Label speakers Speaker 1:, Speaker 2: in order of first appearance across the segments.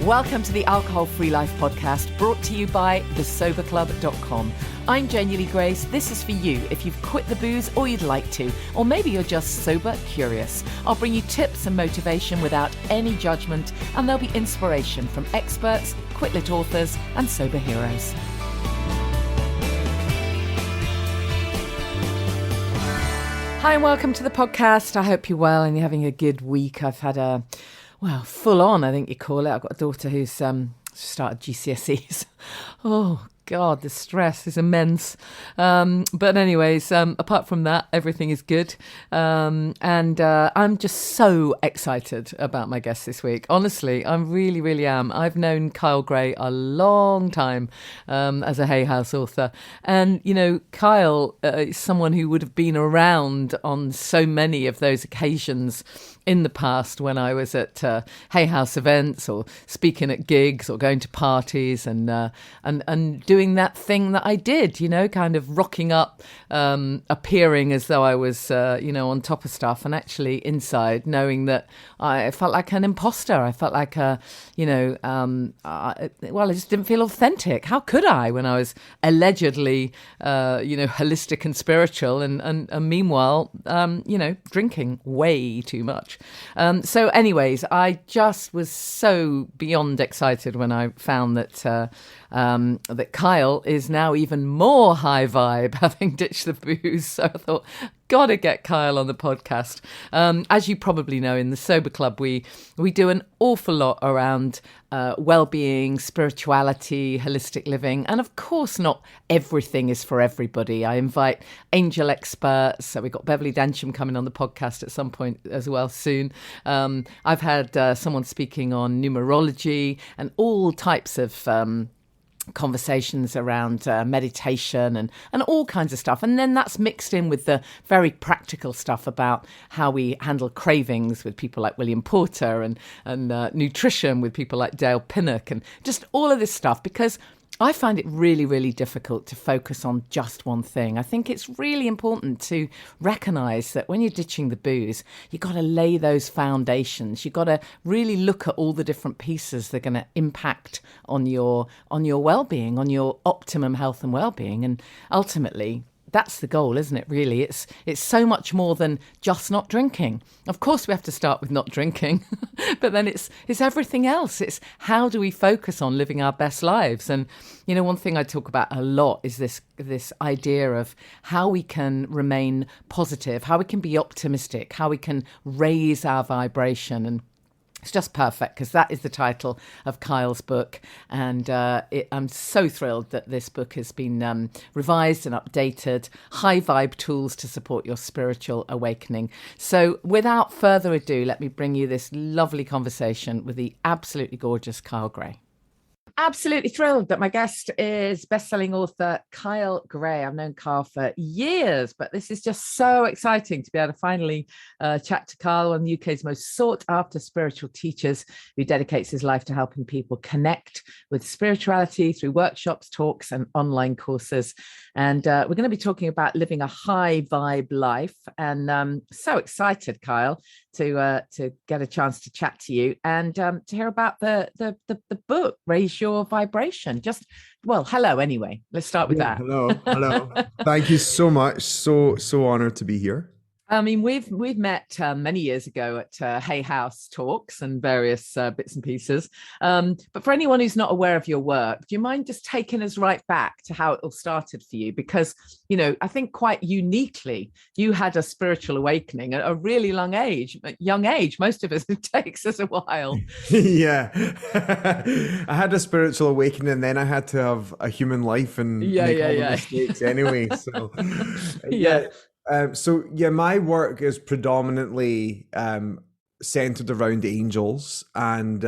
Speaker 1: Welcome to the Alcohol Free Life podcast, brought to you by thesoberclub.com. I'm Janey Grace. This is for you if you've quit the booze or you'd like to, or maybe you're just sober curious. I'll bring you tips and motivation without any judgment, and there'll be inspiration from experts, quit-lit authors, and sober heroes. Hi and welcome to the podcast. I hope you're well and you're having a good week. I've had full on, I think you call it. I've got a daughter who's started GCSEs. Oh, God, the stress is immense. But anyways, apart from that, everything is good. And I'm just so excited about my guest this week. Honestly, I really, really am. I've known Kyle Gray a long time as a Hay House author. And, you know, Kyle is someone who would have been around on so many of those occasions in the past when I was at Hay House events or speaking at gigs or going to parties and doing that thing that I did, you know, kind of rocking up, appearing as though I was, on top of stuff, and actually inside knowing that I felt like an imposter. I felt like I just didn't feel authentic. How could I when I was allegedly, holistic and spiritual and meanwhile, drinking way too much. So anyways, I just was so beyond excited when I found that Kyle is now even more high vibe, having ditched the booze. So I thought, gotta get Kyle on the podcast. As you probably know, in the Sober Club, we do an awful lot around well-being, spirituality, holistic living. And of course, not everything is for everybody. I invite angel experts. So we've got Beverly Densham coming on the podcast at some point as well soon. I've had someone speaking on numerology and all types of conversations around meditation and all kinds of stuff. And then that's mixed in with the very practical stuff about how we handle cravings with people like William Porter and nutrition with people like Dale Pinnock and just all of this stuff, because I find it really, really difficult to focus on just one thing. I think it's really important to recognise that when you're ditching the booze, you've got to lay those foundations. You've got to really look at all the different pieces that are going to impact on your well-being, on your optimum health and well-being. And ultimately, that's the goal, isn't it, really? It's so much more than just not drinking. Of course, we have to start with not drinking, but then it's everything else. It's how do we focus on living our best lives? And, you know, one thing I talk about a lot is this idea of how we can remain positive, how we can be optimistic, how we can raise our vibration. And it's just perfect because that is the title of Kyle's book. And I'm so thrilled that this book has been revised and updated. High vibe tools to support your spiritual awakening. So without further ado, let me bring you this lovely conversation with the absolutely gorgeous Kyle Gray. Absolutely thrilled that my guest is best-selling author Kyle Gray. I've known Kyle for years, but this is just so exciting to be able to finally chat to Kyle, one of the UK's most sought-after spiritual teachers who dedicates his life to helping people connect with spirituality through workshops, talks, and online courses. And we're going to be talking about living a high-vibe life. And I'm so excited, Kyle, to get a chance to chat to you and to hear about the book, Raise Your Vibration. Hello anyway. Let's start with that.
Speaker 2: Hello. Thank you so much. So honored to be here.
Speaker 1: I mean, we've met many years ago at Hay House talks and various bits and pieces. But for anyone who's not aware of your work, do you mind just taking us right back to how it all started for you? Because, you know, I think quite uniquely, you had a spiritual awakening at a really young age. Most of us, it takes us a while.
Speaker 2: Yeah. I had a spiritual awakening and then I had to have a human life and make all the mistakes anyway. So, my work is predominantly centered around angels, and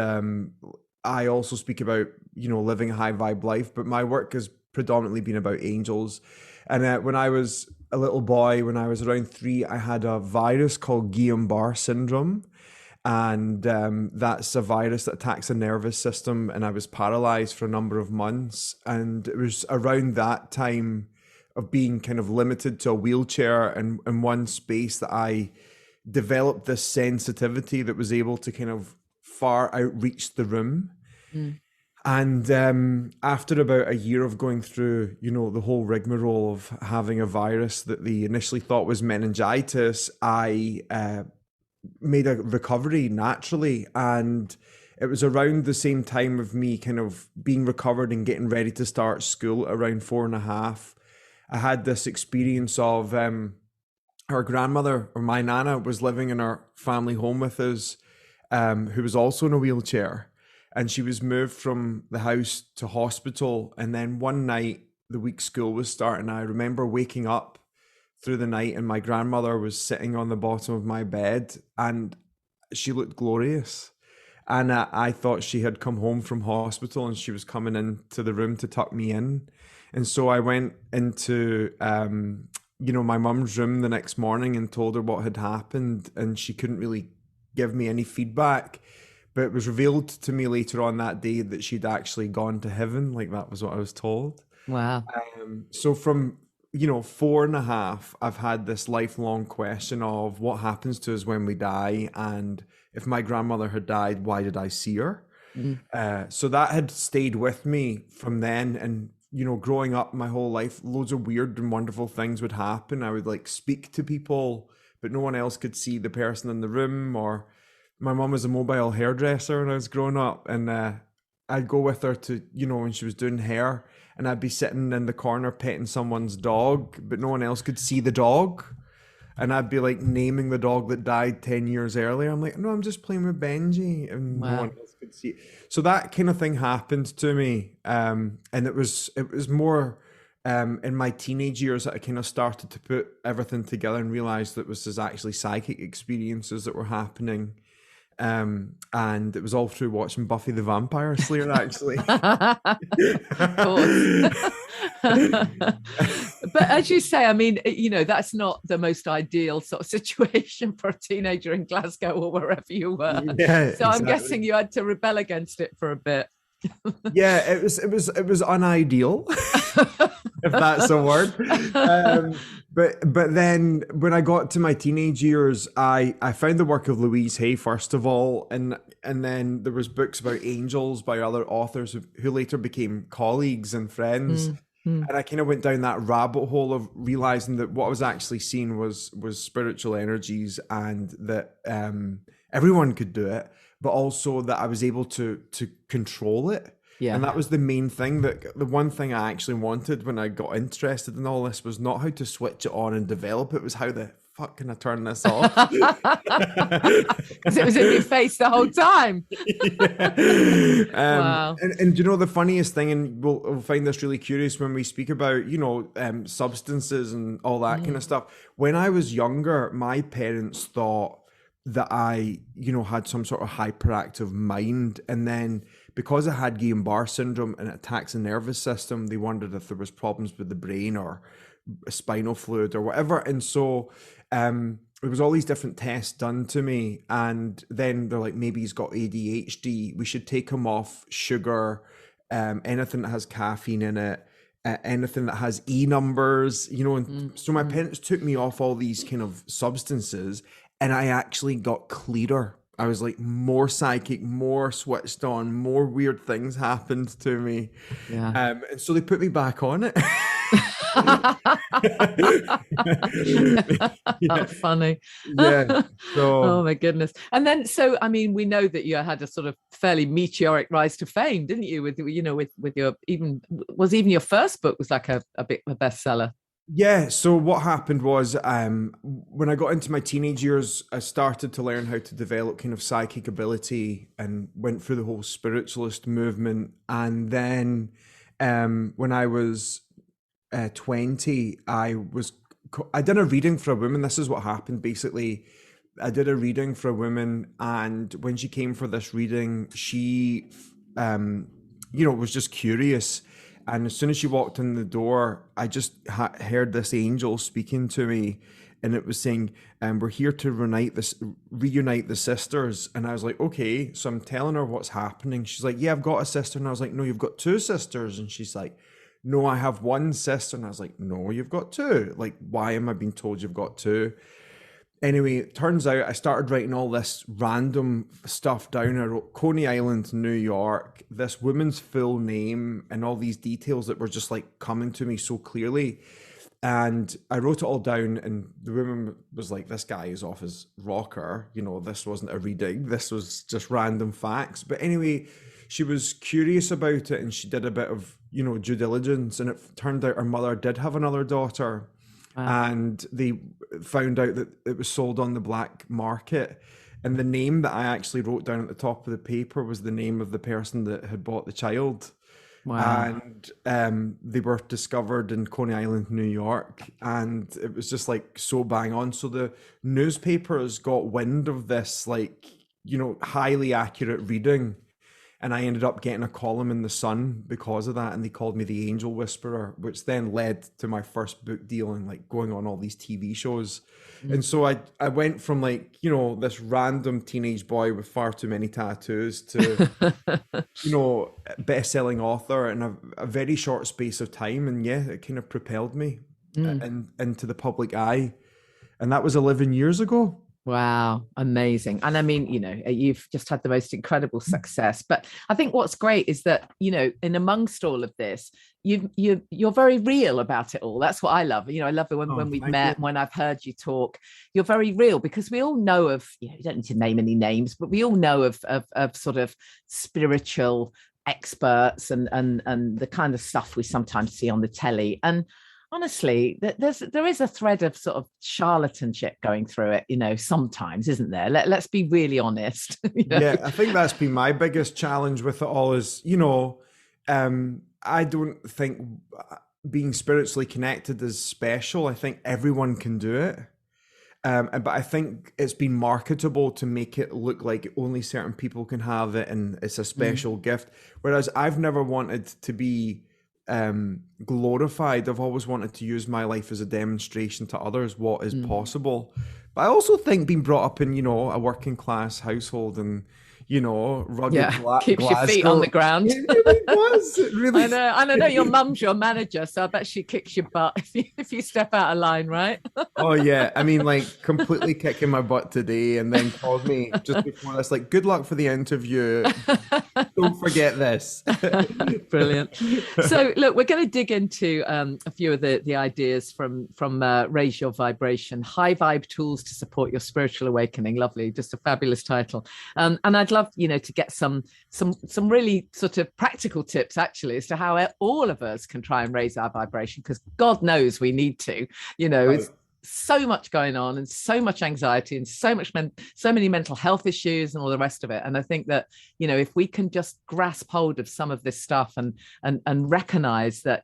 Speaker 2: I also speak about, you know, living a high vibe life, but my work has predominantly been about angels. And when I was a little boy, when I was around 3, I had a virus called Guillain-Barré syndrome. And that's a virus that attacks the nervous system, and I was paralyzed for a number of months. And it was around that time of being kind of limited to a wheelchair and in one space that I developed this sensitivity that was able to kind of far outreach the room.
Speaker 1: Mm.
Speaker 2: And after about a year of going through, the whole rigmarole of having a virus that they initially thought was meningitis, I made a recovery naturally. And it was around the same time of me kind of being recovered and getting ready to start school, around 4.5. I had this experience of our grandmother, or my nana, was living in our family home with us, who was also in a wheelchair. And she was moved from the house to hospital. And then one night, the week school was starting, I remember waking up through the night and my grandmother was sitting on the bottom of my bed and she looked glorious. And I thought she had come home from hospital and she was coming into the room to tuck me in. And so I went into, my mum's room the next morning and told her what had happened. And she couldn't really give me any feedback. But it was revealed to me later on that day that she'd actually gone to heaven. Like, that was what I was told.
Speaker 1: Wow.
Speaker 2: So from, 4.5, I've had this lifelong question of what happens to us when we die. And if my grandmother had died, why did I see her? So that had stayed with me from then. And, growing up my whole life, loads of weird and wonderful things would happen. I would like speak to people, but no one else could see the person in the room. Or my mum was a mobile hairdresser when I was growing up, and I'd go with her to, when she was doing hair, and I'd be sitting in the corner petting someone's dog, but no one else could see the dog. And I'd be like naming the dog that died 10 years earlier. I'm like, no, I'm just playing with Benji, and no one else could see it. So that kind of thing happened to me. And it was more in my teenage years that I kind of started to put everything together and realized that this was actually psychic experiences that were happening. And it was all through watching Buffy the Vampire Slayer, actually.
Speaker 1: Of course. But as you say, I mean, that's not the most ideal sort of situation for a teenager in Glasgow or wherever you were.
Speaker 2: Yeah,
Speaker 1: so I'm guessing you had to rebel against it for a bit.
Speaker 2: Yeah, it was unideal, if that's a word. But then when I got to my teenage years, I found the work of Louise Hay first of all, and then there was books about angels by other authors who later became colleagues and friends. And I kind of went down that rabbit hole of realizing that what I was actually seeing was spiritual energies, and that everyone could do it, but also that I was able to control it. Yeah. And that was the main thing. That the one thing I actually wanted when I got interested in all this was not how to switch it on and develop it, was how the fuck can I turn this off?
Speaker 1: Because it was in your face the whole time.
Speaker 2: Wow. And the funniest thing, and we'll find this really curious when we speak about, substances and all that kind of stuff. When I was younger, my parents thought that I, had some sort of hyperactive mind. And then because I had Guillain-Barré syndrome and it attacks the nervous system, they wondered if there was problems with the brain or spinal fluid or whatever. And so there was all these different tests done to me. And then they're like, maybe he's got ADHD. We should take him off sugar, anything that has caffeine in it, anything that has E numbers, and so my parents took me off all these kind of substances, and I actually got clearer. I was like more psychic, more switched on, more weird things happened to me. Yeah. And so they put me back on it.
Speaker 1: Yeah. Funny.
Speaker 2: Yeah. So,
Speaker 1: oh my goodness. And then, so, I mean, we know that you had a sort of fairly meteoric rise to fame, didn't you? With your, even your first book was like a bestseller.
Speaker 2: Yeah, so what happened was when I got into my teenage years, I started to learn how to develop kind of psychic ability and went through the whole spiritualist movement. And then when I was 20, I did a reading for a woman. This is what happened, basically. I did a reading for a woman, and when she came for this reading, she, was just curious. And as soon as she walked in the door, I just heard this angel speaking to me, and it was saying, we're here to reunite the sisters. And I was like, okay. So I'm telling her what's happening. She's like, yeah, I've got a sister. And I was like, no, you've got two sisters. And she's like, no, I have one sister. And I was like, no, you've got two. Like, why am I being told you've got two? Anyway, it turns out I started writing all this random stuff down. I wrote Coney Island, New York, this woman's full name, and all these details that were just like coming to me so clearly. And I wrote it all down, and the woman was like, "This guy is off his rocker. You know, this wasn't a reading. This was just random facts." But anyway, she was curious about it, and she did a bit of, due diligence. And it turned out her mother did have another daughter, and they found out that it was sold on the black market. And the name that I actually wrote down at the top of the paper was the name of the person that had bought the child.
Speaker 1: Wow.
Speaker 2: And they were discovered in Coney Island, New York, and it was just like so bang on. So the newspapers got wind of this, like, highly accurate reading, and I ended up getting a column in the Sun because of that, and they called me the Angel Whisperer, which then led to my first book deal and like going on all these TV shows. And so I went from like, this random teenage boy with far too many tattoos to, best-selling author in a very short space of time. And yeah, it kind of propelled me into the public eye. And that was 11 years ago.
Speaker 1: Wow, amazing. And I mean, you've just had the most incredible success. But I think what's great is that, in amongst all of this, you're very real about it all. That's what I love. I love it when we've met and when I've heard you talk. You're very real, because we all know of, you don't need to name any names, but we all know of sort of spiritual experts and the kind of stuff we sometimes see on the telly. And honestly, there is a thread of sort of charlatanship going through it, sometimes, isn't there? Let's be really honest.
Speaker 2: Yeah, I think that's been my biggest challenge with it all is, I don't think being spiritually connected is special. I think everyone can do it. But I think it's been marketable to make it look like only certain people can have it and it's a special gift. Whereas I've never wanted to be glorified. I've always wanted to use my life as a demonstration to others what is possible. But I also think being brought up in, a working class household and, rugged
Speaker 1: keeps
Speaker 2: Glasgow.
Speaker 1: Your feet on the ground.
Speaker 2: It really was. It really.
Speaker 1: I know your mum's your manager, so I bet she kicks your butt if you step out of line, right?
Speaker 2: Oh yeah, I mean, like completely kicking my butt today, and then called me just before this, like, good luck for the interview. Don't forget this.
Speaker 1: Brilliant. So look, we're going to dig into a few of the ideas from Raise Your Vibration, high vibe tools to support your spiritual awakening. Lovely, just a fabulous title. And I'd love, to get some really sort of practical tips actually as to how all of us can try and raise our vibration, because God knows we need to.
Speaker 2: Right.
Speaker 1: It's so much going on and so much anxiety and so many mental health issues and all the rest of it. And I think that, if we can just grasp hold of some of this stuff and recognize that,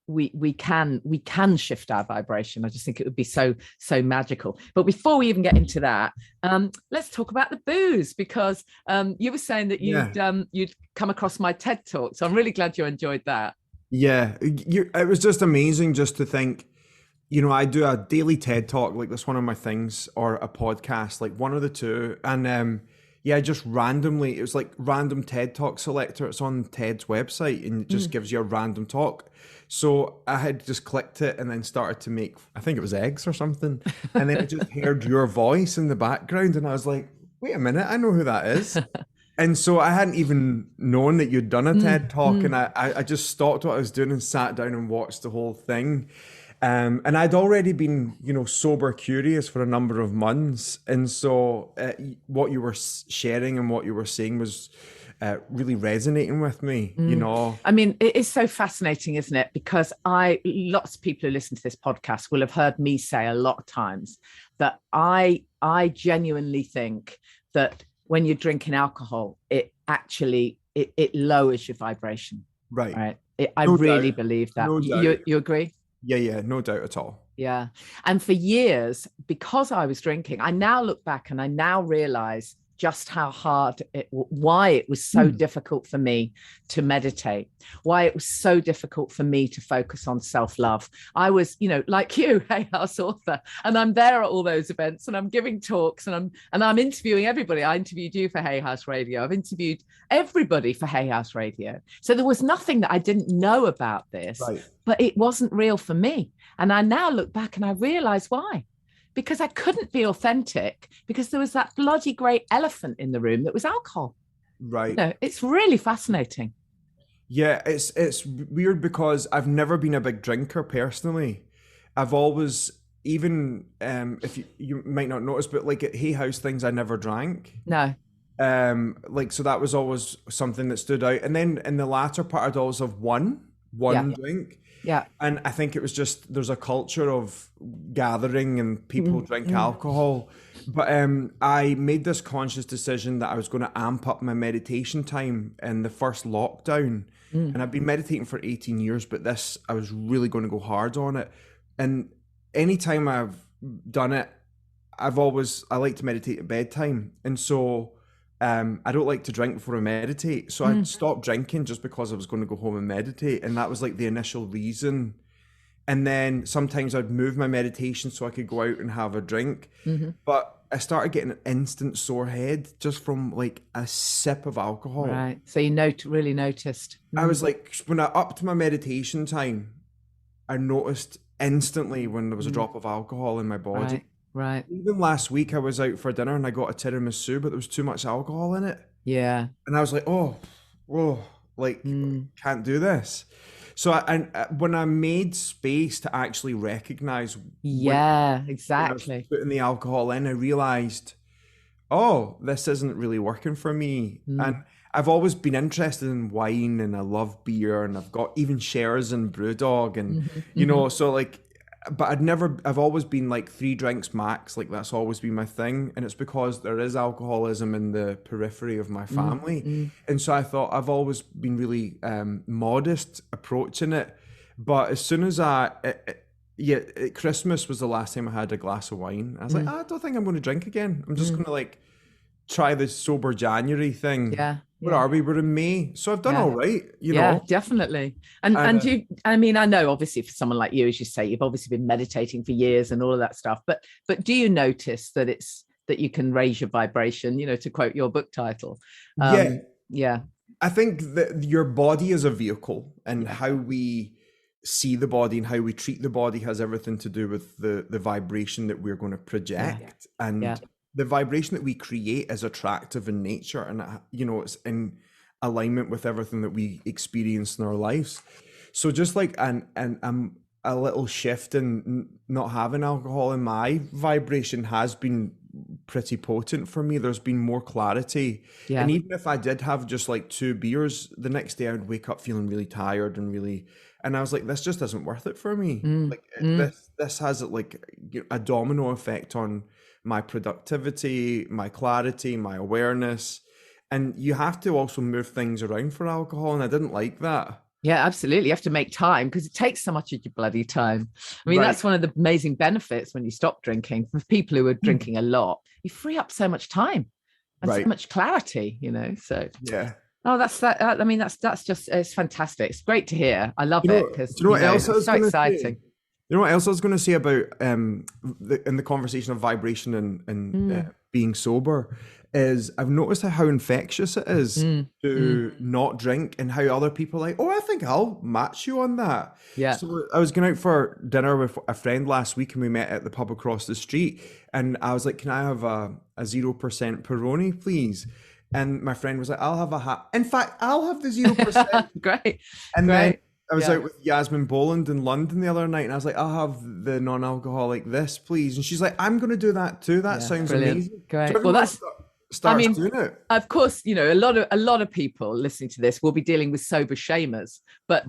Speaker 1: we can shift our vibration. I just think it would be so magical. But before we even get into that, let's talk about the booze, because you were saying that you'd come across my TED talk, so I'm really glad you enjoyed that. Yeah,
Speaker 2: it was just amazing just to think, I do a daily TED talk, like that's one of my things, or a podcast, like one of the two. And just randomly, it was like random TED talk selector. It's on TED's website and it just gives you a random talk. So I had just clicked it and then started to make, I think it was eggs or something. And then I just heard your voice in the background and I was like, wait a minute, I know who that is. And so I hadn't even known that you'd done a TED talk. And I just stopped what I was doing and sat down and watched the whole thing. And I'd already been, sober curious for a number of months. And so what you were sharing and what you were saying was really resonating with me,
Speaker 1: I mean, it is so fascinating, isn't it? Because lots of people who listen to this podcast will have heard me say a lot of times that I genuinely think that when you're drinking alcohol, it actually, it lowers your vibration.
Speaker 2: Right.
Speaker 1: I really believe that.
Speaker 2: No doubt.
Speaker 1: You agree?
Speaker 2: Yeah, no doubt at all.
Speaker 1: Yeah. And for years, because I was drinking, I now look back and I now realize just how hard why it was so difficult for me to meditate, why it was so difficult for me to focus on self-love. I was, like you, Hay House author, and I'm there at all those events and I'm giving talks and I'm interviewing everybody. I interviewed you for Hay House Radio. I've interviewed everybody for Hay House Radio. So there was nothing that I didn't know about this, but it wasn't real for me. And I now look back and I realize why. because I couldn't be authentic because there was that bloody great elephant in the room that was alcohol.
Speaker 2: Right.
Speaker 1: It's really fascinating.
Speaker 2: Yeah, it's weird because I've never been a big drinker personally. I've always, even if you might not notice, but like at Hay House things, I never drank.
Speaker 1: No.
Speaker 2: Like, so that was always something that stood out. And then in the latter part, I'd always have one
Speaker 1: Yeah.
Speaker 2: drink.
Speaker 1: Yeah.
Speaker 2: And I think it was just, there's a culture of gathering and people drink alcohol. But I made this conscious decision that I was going to amp up my meditation time in the first lockdown. And I've been meditating for 18 years, but this, I was really going to go hard on it. And anytime I've done it, I like to meditate at bedtime. And so I don't like to drink before I meditate. So I stopped drinking just because I was going to go home and meditate. And that was like the initial reason. And then sometimes I'd move my meditation so I could go out and have a drink. But I started getting an instant sore head just from like a sip of alcohol.
Speaker 1: Right. So you really noticed.
Speaker 2: I was like, when I upped my meditation time, I noticed instantly when there was a drop of alcohol in my body.
Speaker 1: Right.
Speaker 2: Even last week, I was out for dinner and I got a tiramisu, but there was too much alcohol in it.
Speaker 1: Yeah.
Speaker 2: And I was like, can't do this. So when I made space to actually recognize,
Speaker 1: exactly,
Speaker 2: when I was putting the alcohol in, I realized, oh, this isn't really working for me. And I've always been interested in wine, and I love beer, and I've got even shares in Brewdog, and you know, so like, but I've always been like 3 drinks max, like that's always been my thing. And it's because there is alcoholism in the periphery of my family. And so I thought I've always been really modest approaching it. But as soon as Christmas was the last time I had a glass of wine. I was like, I don't think I'm going to drink again. I'm just going to like try this sober January thing.
Speaker 1: Yeah.
Speaker 2: Where are we? We're in May. So I've done all right, you know.
Speaker 1: Yeah, definitely. And you, I mean, I know obviously for someone like you, as you say, you've obviously been meditating for years and all of that stuff, but do you notice that that you can raise your vibration, you know, to quote your book title? Yeah.
Speaker 2: I think that your body is a vehicle, and how we see the body and how we treat the body has everything to do with the vibration that we're going to project. And the vibration that we create is attractive in nature, and you know, it's in alignment with everything that we experience in our lives. So just like a little shift in not having alcohol in my vibration has been pretty potent for me. There's been more clarity. And even if I did have just like 2 beers, the next day I would wake up feeling really tired and I was like, this just isn't worth it for me. This has like a domino effect on my productivity, my clarity, my awareness. And you have to also move things around for alcohol. And I didn't like that.
Speaker 1: Yeah, absolutely. You have to make time because it takes so much of your bloody time. I mean, that's one of the amazing benefits when you stop drinking. For people who are drinking a lot, you free up so much time and so much clarity, you know. So oh, that's that. I mean, that's just, it's fantastic. It's great to hear. I love it because it's so exciting.
Speaker 2: You know what else I was going to say about in the conversation of vibration and being sober is I've noticed how infectious it is to not drink, and how other people are like, oh, I think I'll match you on that. Yeah. So I was going out for dinner with a friend last week, and we met at the pub across the street, and I was like, can I have a 0% Peroni, please? And my friend was like, I'll have in fact, I'll have the 0%.
Speaker 1: Great.
Speaker 2: And then I was out with Yasmin Boland in London the other night, and I was like, I'll have the non-alcoholic this, please. And she's like, I'm going to do that too. That sounds amazing.
Speaker 1: Great.
Speaker 2: So
Speaker 1: well,
Speaker 2: doing it.
Speaker 1: Of course, you know, a lot of people listening to this will be dealing with sober shamers, but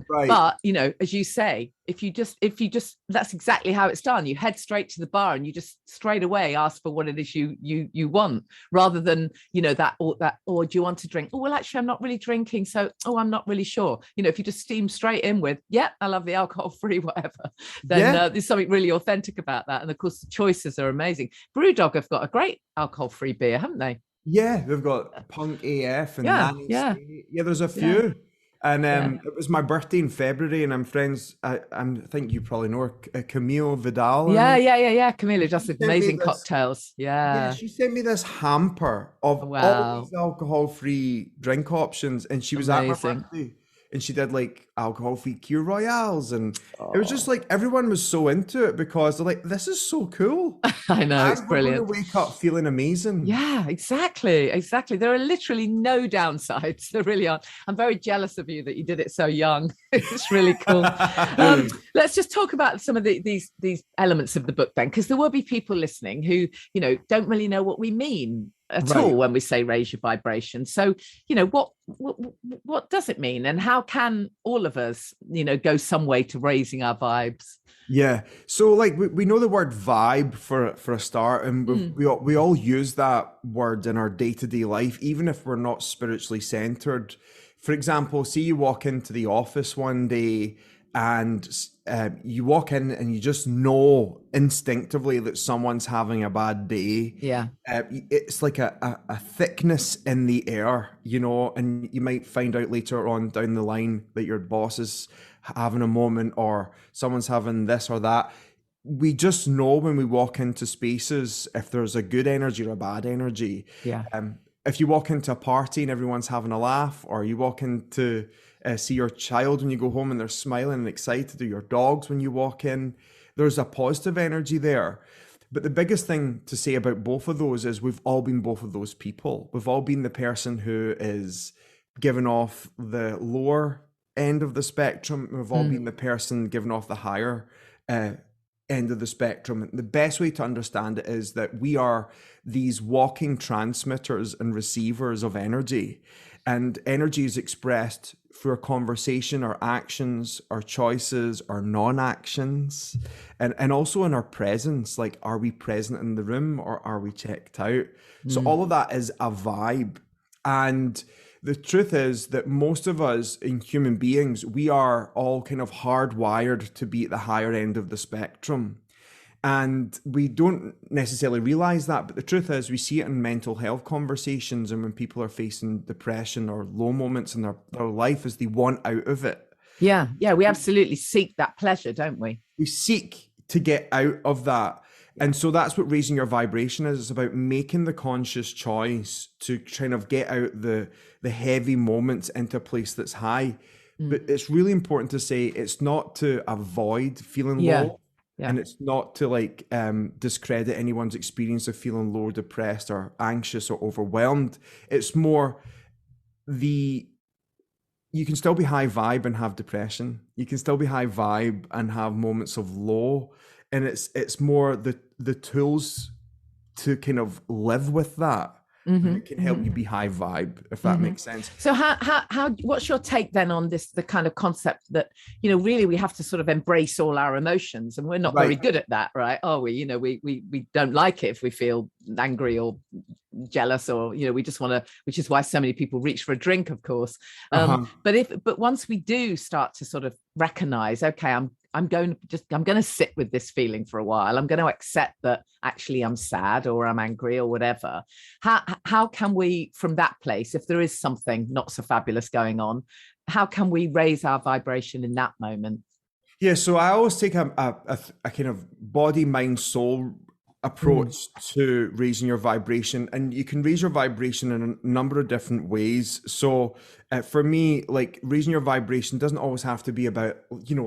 Speaker 1: you know, as you say, if you just that's exactly how it's done. You head straight to the bar and you just straight away ask for what it is you want, rather than, you know, or do you want to drink? Oh, well, actually, I'm not really drinking, so I'm not really sure. You know, if you just steam straight in with, I love the alcohol-free whatever, then there's something really authentic about that. And of course, the choices are amazing. Brewdog have got a great alcohol-free beer, haven't they?
Speaker 2: Yeah, they've got Punk AF and there's a few. And it was my birthday in February, and I'm friends. I think you probably know her, Camille Vidal.
Speaker 1: Camille does amazing cocktails. Yeah,
Speaker 2: she sent me this hamper of all these alcohol-free drink options, and she was at my birthday. and she did like alcohol-free Kir Royales, and it was just
Speaker 1: Oh,
Speaker 2: like everyone was so into it because they're like, this is so cool,
Speaker 1: I know, it's
Speaker 2: and we're going to
Speaker 1: brilliant.
Speaker 2: wake up feeling amazing.
Speaker 1: Yeah, exactly. Exactly. There are literally no downsides. There really aren't. I'm very jealous of you that you did it so young. It's really cool. Let's just talk about some of these elements of the book then, because there will be people listening who, don't really know what we mean at all
Speaker 2: Right.
Speaker 1: when we say raise your vibration. So, what does it mean, and how can all of us, go some way to raising our vibes?
Speaker 2: Yeah. So like we know the word vibe for a start, and we all use that word in our day-to-day life, even if we're not spiritually centered. For example, see you walk into the office one day and you walk in and you just know instinctively that someone's having a bad day.
Speaker 1: Yeah.
Speaker 2: It's like a thickness in the air, and you might find out later on down the line that your boss is having a moment or someone's having this or that. We just know when we walk into spaces if there's a good energy or a bad energy.
Speaker 1: Yeah.
Speaker 2: If you walk into a party and everyone's having a laugh, or you walk into see your child when you go home and they're smiling and excited, or your dogs when you walk in, there's a positive energy there. But the biggest thing to say about both of those is we've all been both of those people. We've all been the person who is giving off the lower end of the spectrum. We've all been the person giving off the higher end of the spectrum. And the best way to understand it is that we are these walking transmitters and receivers of energy. And energy is expressed through our conversation, our actions, our choices, our non-actions, and also in our presence. Like, are we present in the room or are we checked out? So all of that is a vibe. And the truth is that most of us in human beings, we are all kind of hardwired to be at the higher end of the spectrum. And we don't necessarily realize that, but the truth is we see it in mental health conversations, and when people are facing depression or low moments in their life as they want out of it.
Speaker 1: Yeah. Yeah. We absolutely seek that pleasure, don't we?
Speaker 2: We seek to get out of that. And so that's what raising your vibration is. It's about making the conscious choice to kind of get out the heavy moments into a place that's high. But it's really important to say it's not to avoid feeling low.
Speaker 1: Yeah.
Speaker 2: And it's not to discredit anyone's experience of feeling low, depressed, or anxious or overwhelmed. It's more you can still be high vibe and have depression. You can still be high vibe and have moments of low. And it's more the tools to kind of live with that. And it can help you be high vibe, if that makes sense.
Speaker 1: So how what's your take then on the kind of concept that, really we have to sort of embrace all our emotions, and we're not very good at that, right? Are we? We don't like it if we feel angry or jealous, or we just want to, which is why so many people reach for a drink, of course. But once we do start to sort of recognize, okay, I'm going to sit with this feeling for a while. I'm going to accept that actually I'm sad or I'm angry or whatever. How can we, from that place, if there is something not so fabulous going on, how can we raise our vibration in that moment?
Speaker 2: Yeah, so I always take a kind of body, mind, soul approach to raising your vibration, and you can raise your vibration in a number of different ways. So for me, like, raising your vibration doesn't always have to be about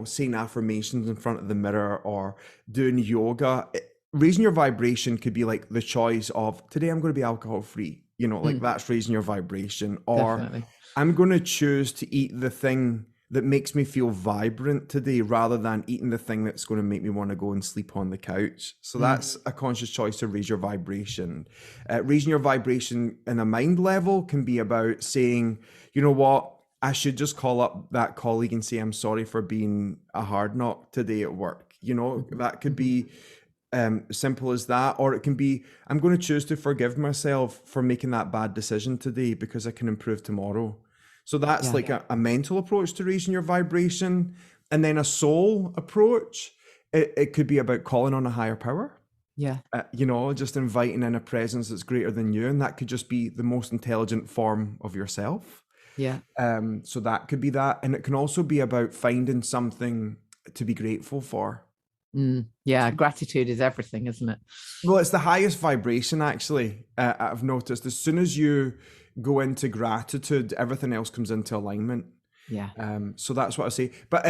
Speaker 2: saying affirmations in front of the mirror or doing yoga. Raising your vibration could be like the choice of, today I'm going to be alcohol free, that's raising your vibration. Or
Speaker 1: Definitely.
Speaker 2: I'm going to choose to eat the thing that makes me feel vibrant today, rather than eating the thing that's going to make me want to go and sleep on the couch. So that's a conscious choice to raise your vibration. Raising your vibration in a mind level can be about saying, you know what, I should just call up that colleague and say, I'm sorry for being a hard knock today at work. That could be simple as that. Or it can be, I'm going to choose to forgive myself for making that bad decision today because I can improve tomorrow. So that's a mental approach to raising your vibration. And then a soul approach, it could be about calling on a higher power.
Speaker 1: Yeah.
Speaker 2: Just inviting in a presence that's greater than you. And that could just be the most intelligent form of yourself.
Speaker 1: Yeah.
Speaker 2: So that could be that. And it can also be about finding something to be grateful for.
Speaker 1: Yeah. Gratitude is everything, isn't it?
Speaker 2: Well, it's the highest vibration, actually. I've noticed as soon as you go into gratitude, everything else comes into alignment.
Speaker 1: Yeah.
Speaker 2: So that's what I say. But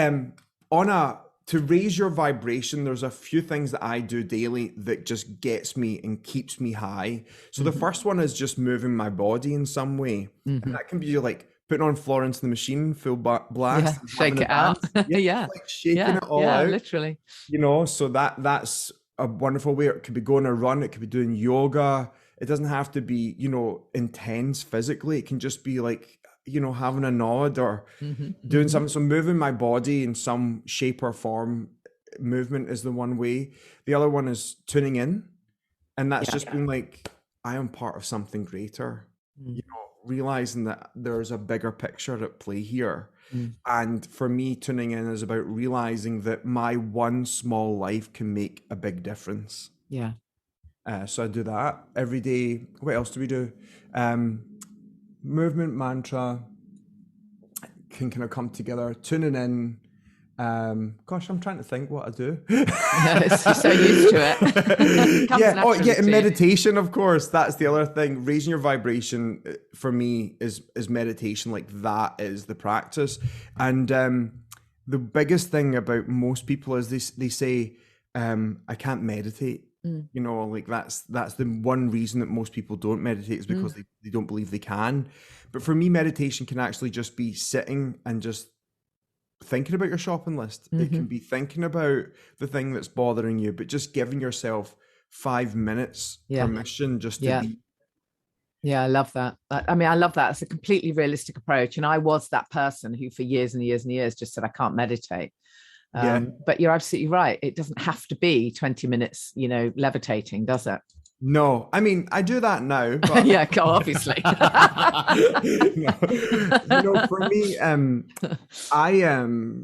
Speaker 2: to raise your vibration, there's a few things that I do daily that just gets me and keeps me high. So the first one is just moving my body in some way. And that can be like putting on Florence and the Machine, full blast,
Speaker 1: Yeah.
Speaker 2: and
Speaker 1: Shake
Speaker 2: having a
Speaker 1: it out.
Speaker 2: dance. Yeah,
Speaker 1: Yeah.
Speaker 2: like shaking
Speaker 1: Yeah.
Speaker 2: it all
Speaker 1: Yeah.
Speaker 2: out.
Speaker 1: Literally.
Speaker 2: So that's a wonderful way. It could be going a run, it could be doing yoga. It doesn't have to be, intense physically. It can just be like, having a nod or doing something. So moving my body in some shape or form, movement is the one way. The other one is tuning in. And that's just being like, I am part of something greater, realizing that there's a bigger picture at play here. And for me, tuning in is about realizing that my one small life can make a big difference.
Speaker 1: Yeah.
Speaker 2: So I do that every day. What else do we do? Movement, mantra can kind of come together. Tuning in. Gosh, I'm trying to think what I do.
Speaker 1: You're so used to it. Comes naturally
Speaker 2: and
Speaker 1: to you.
Speaker 2: meditation, of course. That's the other thing. Raising your vibration for me is meditation. Like that is the practice. And the biggest thing about most people is they say, I can't meditate. Like that's the one reason that most people don't meditate is because they don't believe they can. But for me, meditation can actually just be sitting and just thinking about your shopping list. It can be thinking about the thing that's bothering you, but just giving yourself 5 minutes permission just to be.
Speaker 1: Yeah, I love that. I mean, I love that. It's a completely realistic approach. And I was that person who for years and years and years just said, I can't meditate. But you're absolutely right. It doesn't have to be 20 minutes, levitating, does it?
Speaker 2: No, I mean, I do that now. But
Speaker 1: yeah, obviously.
Speaker 2: For me,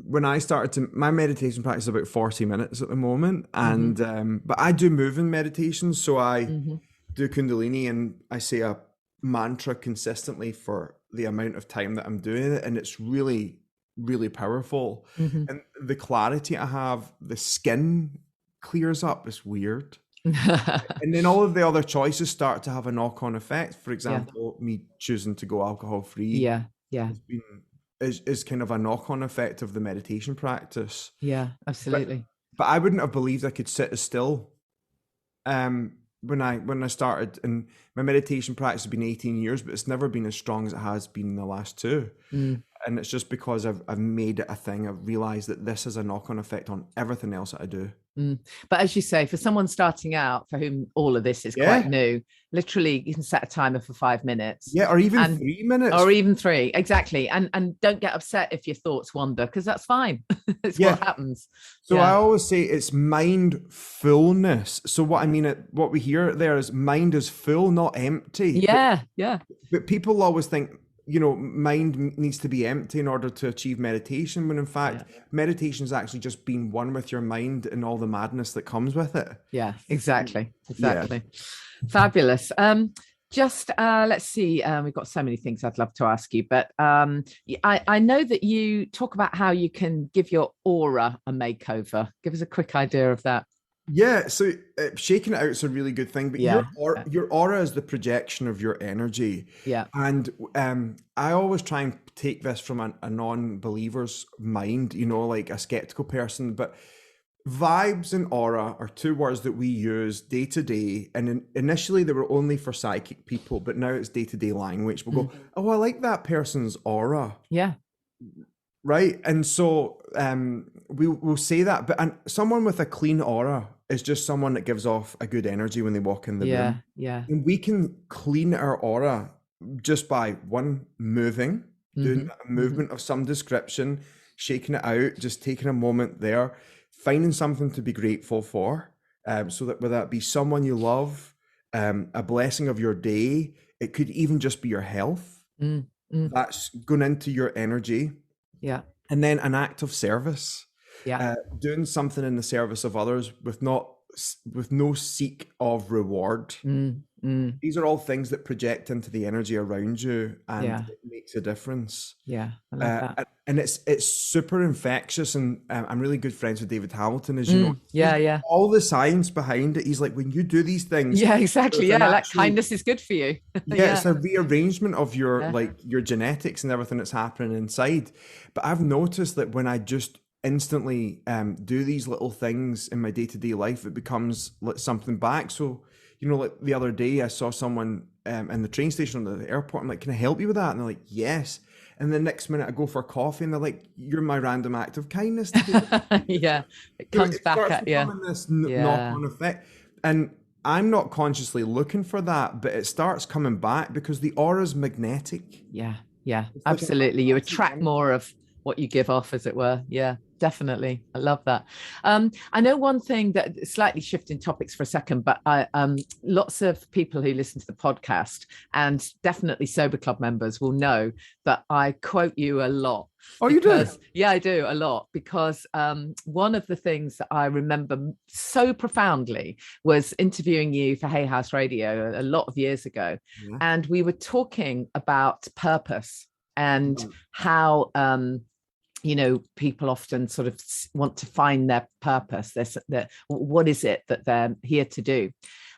Speaker 2: when I started my meditation practice is about 40 minutes at the moment. And, but I do moving meditations. So I do Kundalini and I say a mantra consistently for the amount of time that I'm doing it. And it's really, really powerful. And the clarity I have, the skin clears up. It's weird. And then all of the other choices start to have a knock-on effect. For example, me choosing to go alcohol-free is kind of a knock-on effect of the meditation practice.
Speaker 1: Yeah, absolutely.
Speaker 2: But I wouldn't have believed I could sit as still when I started. And my meditation practice has been 18 years, but it's never been as strong as it has been in the last 2. And it's just because I've made it a thing. I've realized that this has a knock-on effect on everything else that I do.
Speaker 1: But as you say, for someone starting out for whom all of this is quite new, literally you can set a timer for 5 minutes.
Speaker 2: Yeah, or even 3 minutes.
Speaker 1: Or even 3, exactly. And don't get upset if your thoughts wander, because that's fine. It's what happens.
Speaker 2: So I always say it's mindfulness. So what I mean, what we hear there is mind is full, not empty.
Speaker 1: Yeah.
Speaker 2: But people always think, mind needs to be empty in order to achieve meditation, when in fact, meditation is actually just being one with your mind and all the madness that comes with it. Yeah,
Speaker 1: exactly. Yeah. Fabulous. Let's see, we've got so many things I'd love to ask you, but I know that you talk about how you can give your aura a makeover. Give us a quick idea of that.
Speaker 2: Yeah, so shaking it out is a really good thing, but your aura is the projection of your energy.
Speaker 1: Yeah.
Speaker 2: And I always try and take this from a non-believer's mind, like a skeptical person, but vibes and aura are 2 words that we use day to day. And initially they were only for psychic people, but now it's day-to-day language. We'll go, oh, I like that person's aura.
Speaker 1: Yeah.
Speaker 2: Right. And so we'll say that, but someone with a clean aura is just someone that gives off a good energy when they walk in the room.
Speaker 1: Yeah.
Speaker 2: And we can clean our aura just by doing a movement of some description, shaking it out, just taking a moment there, finding something to be grateful for. So that whether that be someone you love, a blessing of your day, it could even just be your health. That's going into your energy.
Speaker 1: Yeah.
Speaker 2: And then an act of service.
Speaker 1: Yeah.
Speaker 2: Doing something in the service of others with not with no seek of reward. These are all things that project into the energy around you, and it makes a difference.
Speaker 1: Yeah, I love that.
Speaker 2: And it's super infectious. And I'm really good friends with David Hamilton, as you know.
Speaker 1: Yeah.
Speaker 2: All the science behind it. He's like, when you do these things,
Speaker 1: Yeah, exactly.
Speaker 2: there's
Speaker 1: Yeah,
Speaker 2: an
Speaker 1: like
Speaker 2: actual,
Speaker 1: kindness is good for you.
Speaker 2: it's a rearrangement of your like your genetics and everything that's happening inside. But I've noticed that when I just instantly do these little things in my day-to-day life, it becomes like something back. So, you know, like the other day I saw someone in the train station or the airport. I'm like, can I help you with that? And they're like, yes. And the next minute I go for a coffee and they're like, you're my random act of kindness today.
Speaker 1: Yeah, it comes back at you.
Speaker 2: This knock-on effect. And I'm not consciously looking for that, but it starts coming back because the aura's magnetic.
Speaker 1: Yeah, absolutely. You attract more of what you give off, as it were. Yeah, definitely. I love that. I know one thing that slightly shifting topics for a second, but lots of people who listen to the podcast and definitely Sober Club members will know that I quote you a lot.
Speaker 2: Oh, you do?
Speaker 1: Yeah, I do a lot, because one of the things that I remember so profoundly was interviewing you for Hay House Radio a lot of years ago. Yeah. And we were talking about purpose and how, you know, people often sort of want to find their purpose. What is it that they're here to do?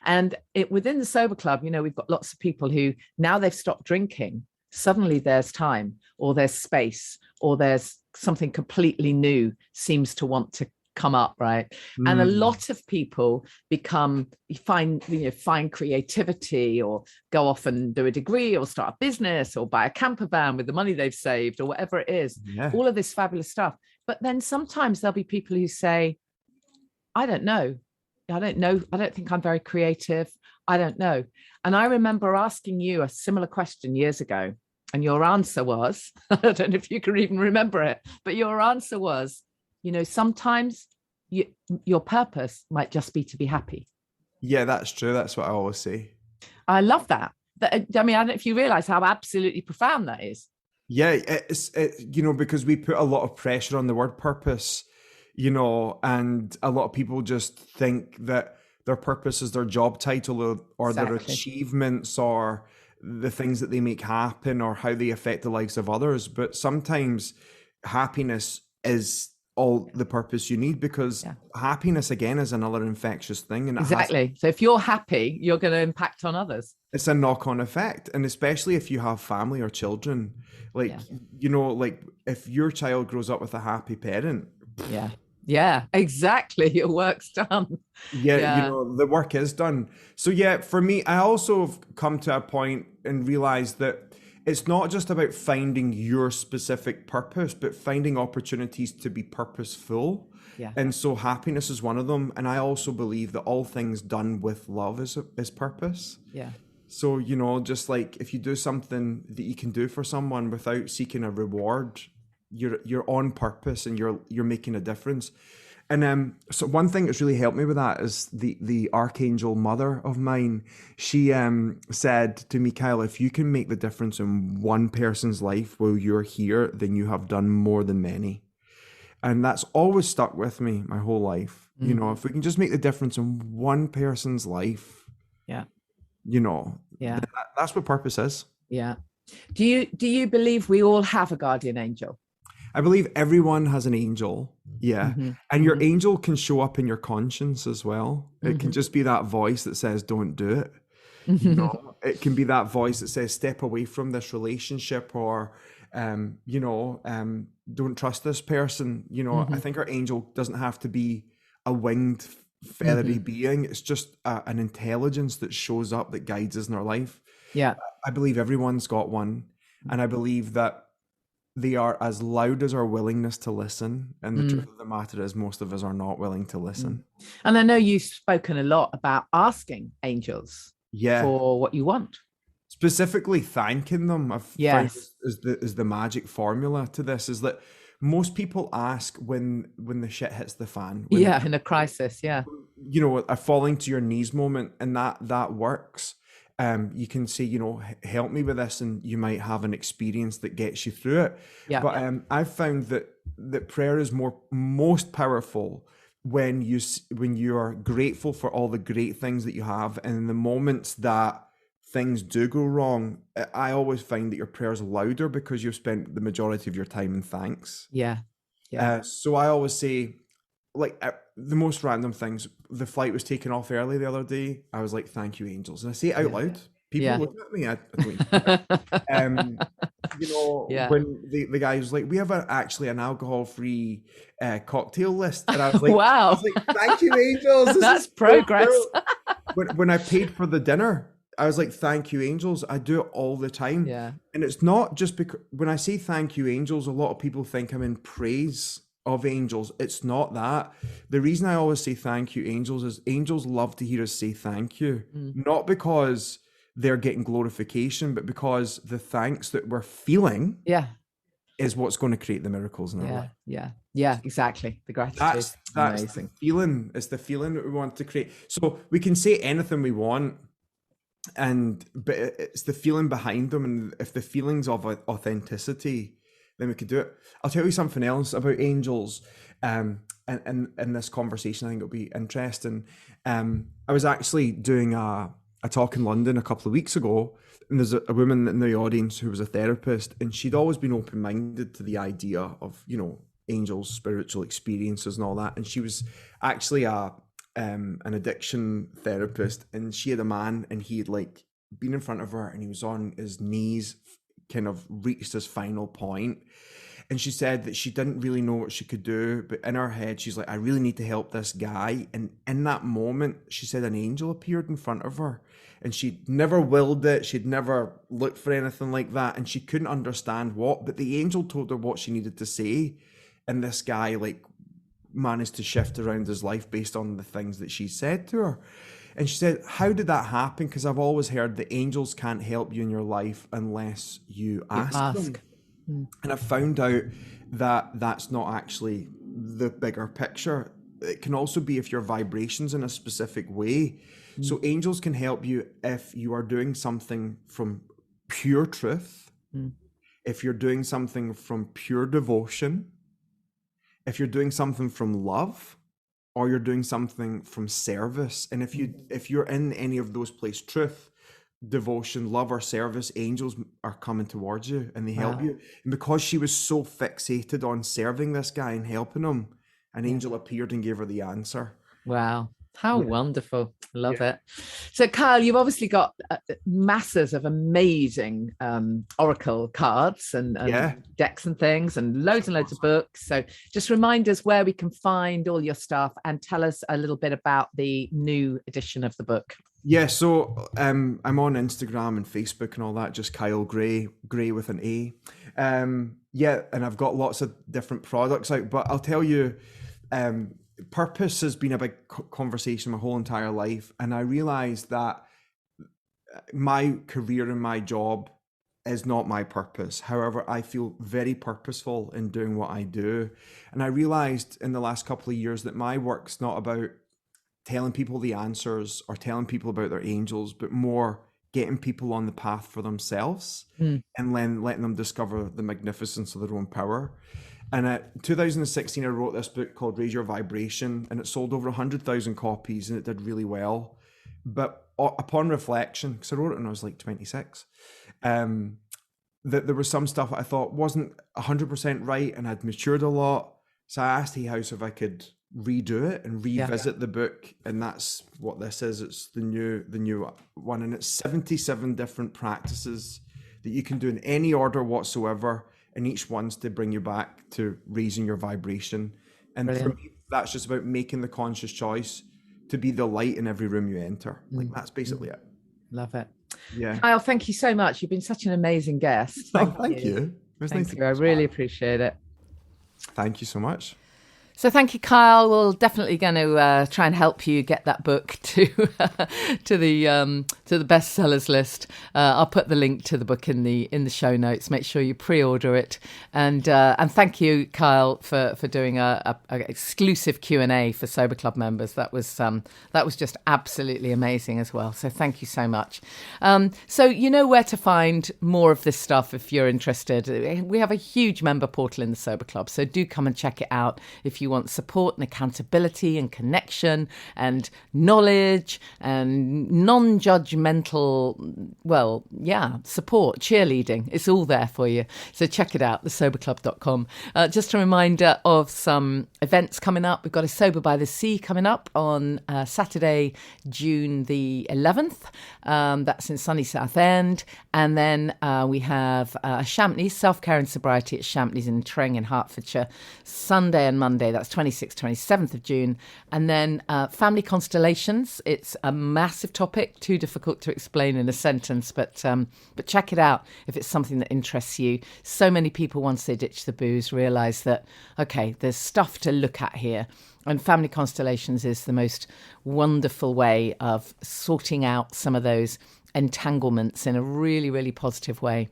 Speaker 1: And within the Sober Club, you know, we've got lots of people who, now they've stopped drinking, suddenly there's time or there's space or there's something completely new seems to want to come up, right? And a lot of people find creativity or go off and do a degree or start a business or buy a camper van with the money they've saved or whatever it is, all of this fabulous stuff. But then sometimes there'll be people who say, I don't know. I don't think I'm very creative. I don't know. And I remember asking you a similar question years ago, and your answer was, I don't know if you can even remember it, but your answer was, you know, sometimes your purpose might just be to be happy.
Speaker 2: Yeah, that's true. That's what I always say.
Speaker 1: I love that. I mean, I don't know if you realize how absolutely profound that is.
Speaker 2: Yeah, it's you know, because we put a lot of pressure on the word purpose, you know, and a lot of people just think that their purpose is their job title or their achievements or the things that they make happen or how they affect the lives of others. But sometimes happiness is all the purpose you need, because happiness again is another infectious thing. And
Speaker 1: exactly. So if you're happy, you're going to impact on others. It's
Speaker 2: a knock-on effect. And especially if you have family or children, like, you know, like if your child grows up with a happy parent.
Speaker 1: Yeah, exactly. Your work's done.
Speaker 2: Yeah, you know, the work is done. So yeah, for me, I also have come to a point and realized that it's not just about finding your specific purpose, but finding opportunities to be purposeful. Yeah. And so happiness is one of them. And I also believe that all things done with love is purpose.
Speaker 1: Yeah.
Speaker 2: So, you know, just like if you do something that you can do for someone without seeking a reward, you're on purpose and you're making a difference. And so one thing that's really helped me with that is the archangel mother of mine. She said to me, Kyle, if you can make the difference in one person's life while you're here, then you have done more than many. And that's always stuck with me my whole life. You know, if we can just make the difference in one person's life, you know, that's what purpose is.
Speaker 1: Yeah. Do you believe we all have a guardian angel?
Speaker 2: I believe everyone has an angel. Yeah. And your angel can show up in your conscience as well. It can just be that voice that says, don't do it. You know, it can be that voice that says, step away from this relationship, or, you know, don't trust this person. You know, I think our angel doesn't have to be a winged, feathery being. It's just an intelligence that shows up that guides us in our life.
Speaker 1: Yeah.
Speaker 2: I believe everyone's got one. And I believe that they are as loud as our willingness to listen. And the truth of the matter is most of us are not willing to listen.
Speaker 1: And I know you've spoken a lot about asking angels for what you want.
Speaker 2: Specifically thanking them. I've found is the magic formula to this, is that most people ask when the shit hits the fan.
Speaker 1: In a crisis,
Speaker 2: You know, a falling to your knees moment, and that works. You can say, you know, help me with this, and you might have an experience that gets you through it. But I've found that prayer is most powerful when you're grateful for all the great things that you have, and in the moments that things do go wrong, I always find that your prayer's louder because you've spent the majority of your time in thanks.
Speaker 1: Yeah. Yeah.
Speaker 2: So I always say, like, the most random things. The flight was taken off early the other day. I was like, "Thank you, angels," and I say it out loud. People
Speaker 1: Yeah.
Speaker 2: look at me. I don't.
Speaker 1: Yeah.
Speaker 2: When the guy was like, "We have actually an alcohol-free cocktail list," and I was like,
Speaker 1: Wow.
Speaker 2: I was like, "Thank you, angels. This
Speaker 1: That's
Speaker 2: is so
Speaker 1: progress.
Speaker 2: cool." When I paid for the dinner, I was like, "Thank you, angels." I do it all the time.
Speaker 1: Yeah.
Speaker 2: And it's not just because when I say thank you, angels, a lot of people think I'm in praise of angels. It's not that. The reason I always say thank you, angels, is angels love to hear us say thank you. Not because they're getting glorification, but because the thanks that we're feeling is what's going to create the miracles in our life.
Speaker 1: Yeah, exactly. The gratitude.
Speaker 2: That's
Speaker 1: amazing.
Speaker 2: the feeling. It's the feeling that we want to create. So we can say anything we want, but it's the feeling behind them. And if the feelings of authenticity, then we could do it. I'll tell you something else about angels. And in this conversation, I think it'll be interesting. I was actually doing a talk in London a couple of weeks ago, and there's a woman in the audience who was a therapist, and she'd always been open-minded to the idea of, angels, spiritual experiences and all that. And she was actually an addiction therapist, and she had a man, and he had like been in front of her, and he was on his knees, kind of reached his final point. And she said that she didn't really know what she could do, but in her head, she's like, I really need to help this guy. And in that moment, she said an angel appeared in front of her, and she'd never willed it. She'd never looked for anything like that. And she couldn't understand what, but the angel told her what she needed to say. And this guy like managed to shift around his life based on the things that she said to her. And she said, how did that happen? Because I've always heard that angels can't help you in your life unless you ask them. And I found out that that's not actually the bigger picture. It can also be if your vibration's in a specific way. So angels can help you if you are doing something from pure truth, if you're doing something from pure devotion, if you're doing something from love, or you're doing something from service. And if you're in any of those places, truth, devotion, love, or service, angels are coming towards you and they help you. And because she was so fixated on serving this guy and helping him, an angel appeared and gave her the answer.
Speaker 1: Wow. How wonderful. Love it. So, Kyle, you've obviously got masses of amazing oracle cards and decks and things, and loads of books. So just remind us where we can find all your stuff, and tell us a little bit about the new edition of the book.
Speaker 2: Yeah, so I'm on Instagram and Facebook and all that, just Kyle Gray with an A. And I've got lots of different products out, but I'll tell you, purpose has been a big conversation my whole entire life. And I realized that my career and my job is not my purpose. However, I feel very purposeful in doing what I do. And I realized in the last couple of years that my work's not about telling people the answers or telling people about their angels, but more getting people on the path for themselves and then letting them discover the magnificence of their own power. And in 2016, I wrote this book called Raise Your Vibration, and it sold over 100,000 copies, and it did really well. But upon reflection, because I wrote it when I was like 26, that there was some stuff I thought wasn't 100% right, and I'd matured a lot. So I asked Hay House if I could redo it and revisit the book, and that's what this is. It's the new one, and it's 77 different practices that you can do in any order whatsoever, and each one's to bring you back to raising your vibration. And
Speaker 1: Brilliant.
Speaker 2: for me, that's just about making the conscious choice to be the light in every room you enter. Like that's basically it.
Speaker 1: Love it.
Speaker 2: Yeah.
Speaker 1: Kyle, thank you so much. You've been such an amazing guest.
Speaker 2: Thank you. It was nice
Speaker 1: Thank you. I really appreciate it.
Speaker 2: Thank you so much.
Speaker 1: So thank you, Kyle. We're definitely going to try and help you get that book to the bestsellers list. I'll put the link to the book in the show notes. Make sure you pre-order it, and thank you, Kyle, for doing a exclusive Q&A for Sober Club members. That was just absolutely amazing as well. So thank you so much. So you know where to find more of this stuff if you're interested. We have a huge member portal in the Sober Club, so do come and check it out if you you want support and accountability and connection and knowledge and non-judgmental, support, cheerleading, it's all there for you. So check it out, thesoberclub.com. Just a reminder of some events coming up. We've got a Sober by the Sea coming up on Saturday, June the 11th. That's in sunny Southend. And then we have Champneys, Self-Care and Sobriety at Champneys in Tring in Hertfordshire, Sunday and Monday. That's 26th, 27th of June. And then Family Constellations. It's a massive topic, too difficult to explain in a sentence, but check it out if it's something that interests you. So many people, once they ditch the booze, realise that, okay, there's stuff to look at here. And Family Constellations is the most wonderful way of sorting out some of those entanglements in a really, really positive way.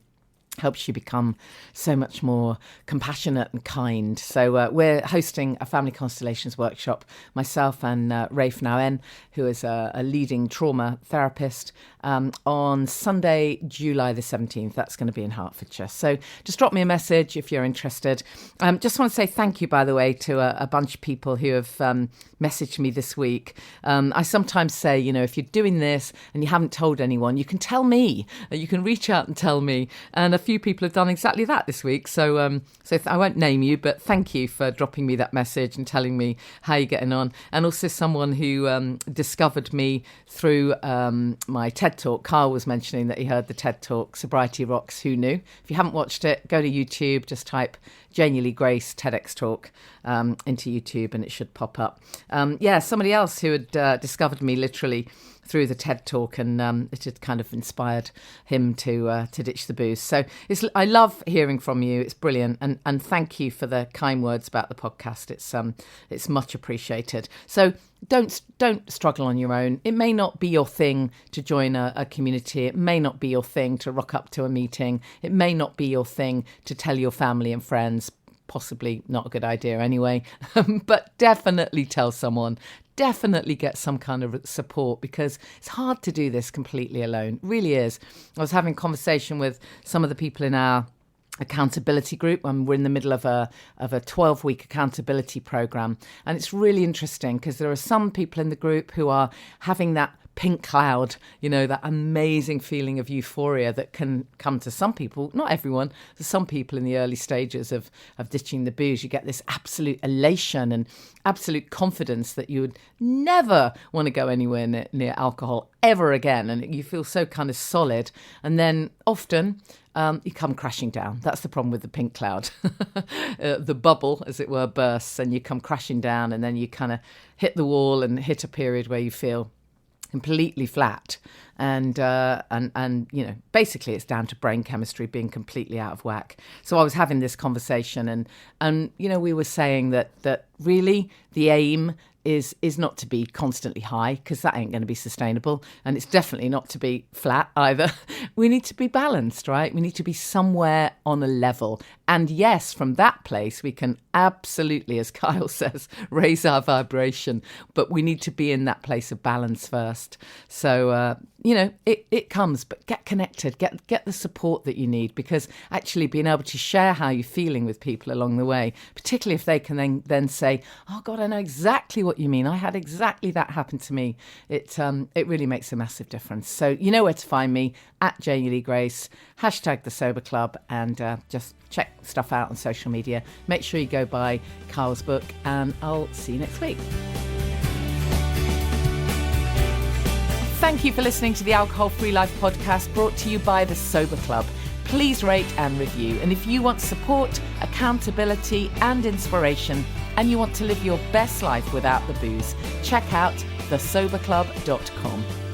Speaker 1: Helps you become so much more compassionate and kind. So we're hosting a Family Constellations workshop, myself and Rafe Nowen, who is a leading trauma therapist, on Sunday, July the 17th. That's going to be in Hertfordshire. So just drop me a message if you're interested. Just want to say thank you, by the way, to a bunch of people who have messaged me this week. I sometimes say, if you're doing this and you haven't told anyone, you can tell me. You can reach out and tell me. And a few people have done exactly that this week. So I won't name you, but thank you for dropping me that message and telling me how you're getting on. And also someone who discovered me through my TED Talk. Carl was mentioning that he heard the TED Talk, Sobriety Rocks, Who Knew? If you haven't watched it, go to YouTube, just type Janey Lee Grace TEDx Talk into YouTube and it should pop up. Somebody else who had discovered me literally through the TED Talk, and it had kind of inspired him to ditch the booze. So I love hearing from you. It's brilliant, and thank you for the kind words about the podcast. It's much appreciated. So don't struggle on your own. It may not be your thing to join a community. It may not be your thing to rock up to a meeting. It may not be your thing to tell your family and friends. Possibly not a good idea anyway, but definitely tell someone. Definitely get some kind of support, because it's hard to do this completely alone. It really is. I was having a conversation with some of the people in our accountability group, and we're in the middle of a 12-week accountability program, and it's really interesting because there are some people in the group who are having that pink cloud, that amazing feeling of euphoria that can come to some people, not everyone, to some people in the early stages of ditching the booze. You get this absolute elation and absolute confidence that you would never want to go anywhere near alcohol ever again, and you feel so kind of solid. And then often you come crashing down. That's the problem with the pink cloud. The bubble, as it were, bursts and you come crashing down, and then you kind of hit the wall and hit a period where you feel completely flat, and basically it's down to brain chemistry being completely out of whack. So I was having this conversation, and we were saying that really the aim is not to be constantly high, because that ain't going to be sustainable, and it's definitely not to be flat either. We need to be balanced, right? We need to be somewhere on a level, and yes, from that place we can absolutely, as Kyle says, raise our vibration, but we need to be in that place of balance first. So it comes, but get connected, get the support that you need, because actually being able to share how you're feeling with people along the way, particularly if they can then say, oh God, I know exactly what you mean, I had exactly that happen to me, it really makes a massive difference. So you know where to find me, at Janey Lee Grace, hashtag the Sober Club, and just check stuff out on social media. Make sure you go buy Kyle's book, and I'll see you next week. Thank you for listening to the Alcohol Free Life podcast, brought to you by the Sober Club. Please rate and review. And if you want support, accountability and inspiration, and you want to live your best life without the booze, check out thesoberclub.com.